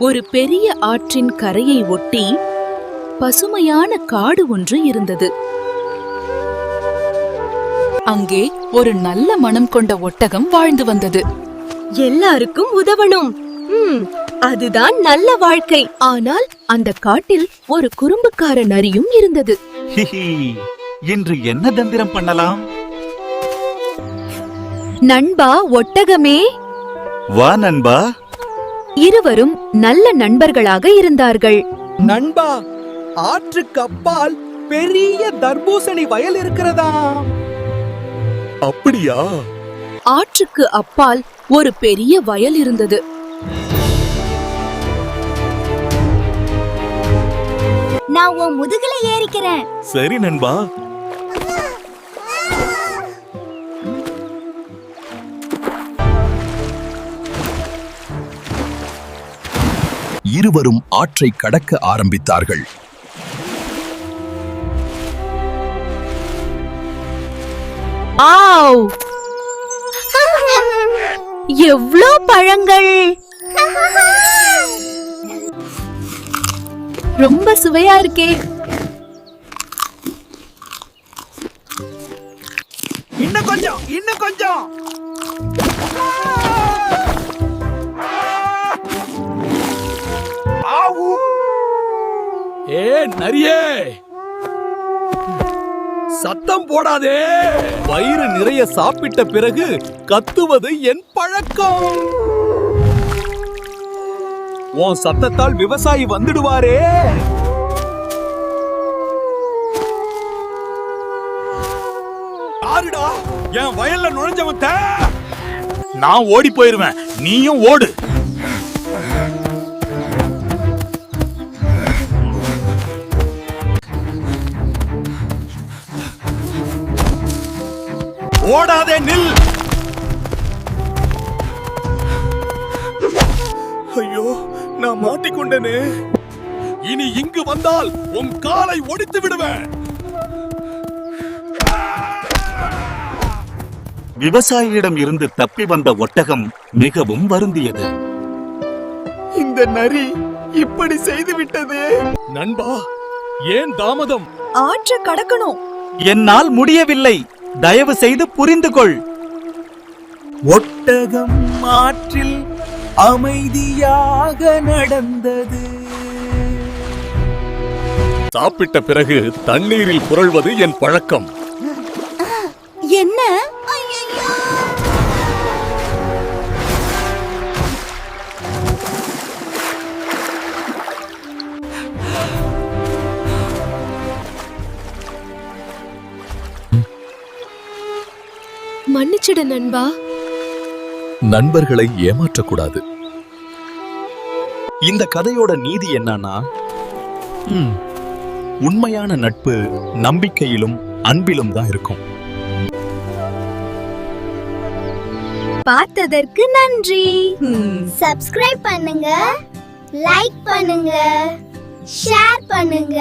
ஒரு பெரிய ஆற்றின் கரையை ஒட்டி பசுமையான காடு ஒன்று இருந்தது. அங்கே ஒரு நல்ல மனம் கொண்ட ஒட்டகம் வாழ்ந்து வந்தது. எல்லாருக்கும் உதவணும், அதுதான் நல்ல வாழ்க்கை. ஆனால் அந்த காட்டில் ஒரு குறும்புக்கார நரியும் இருந்தது. இன்று என்ன தந்திரம் பண்ணலாம்? நண்பா ஒட்டகமே, வா நண்பா. இருவரும் நல்ல நண்பர்களாக இருந்தார்கள். நண்பா, ஆற்றுக்கு அப்பால் பெரிய தர்பூசணி வயல் இருக்கிறதா? அப்படியா? ஆற்றுக்கு அப்பால் ஒரு பெரிய வயல் இருந்தது. நான் உன் முதுகுல ஏறிக்கிறேன். சரி நண்பா. இருவரும் ஆற்றை கடக்க ஆரம்பித்தார்கள். ஆவ்! எவ்ளோ பழங்கள்! ரொம்ப சுவையா இருக்கே. இன்னும் கொஞ்சம், இன்னும் கொஞ்சம். ஏ நரியே, சத்தம் போடாதே. வயிறு நிறைய சாப்பிட்ட பிறகு கத்துவது என் பழக்கம். உன் சத்தத்தால் விவசாயி வந்துடுவாரே. யாருடா என் வயல்ல நுழைஞ்சவன்? நான் ஓடி போயிருவேன், நீயும் ஓடு. ஓடாதே, நில். ஐயோ, நான் மாட்டிக்கொண்டேனே. இனி இங்கு வந்தால் உன் காலை ஒடித்து விடுவேன். விவசாயியிடம் இருந்து தப்பி வந்த ஒட்டகம் மிகவும் வருந்தியது. இந்த நரி இப்படி செய்து விட்டதே. நண்பா, ஏன் தாமதம்? ஆற்ற கடக்கணும். என்னால் முடியவில்லை, தயவு செய்து புரிந்து கொள். ஒட்டகம் ஆற்றில் அமைதியாக நடந்தது. சாப்பிட்ட பிறகு தண்ணீரில் புரள்வது என் பழக்கம். என்ன? மன்னிச்சிடு நண்பா. நண்பர்களை ஏமாற்றக்கூடாது. இந்த கதையோட நீதி என்னன்னா, உண்மையான நட்பு நம்பிக்கையிலும் அன்பிலும் தான் இருக்கும். பார்த்ததற்கு நன்றி. சப்ஸ்கிரைப் பண்ணுங்க, லைக் பண்ணுங்க, ஷேர் பண்ணுங்க.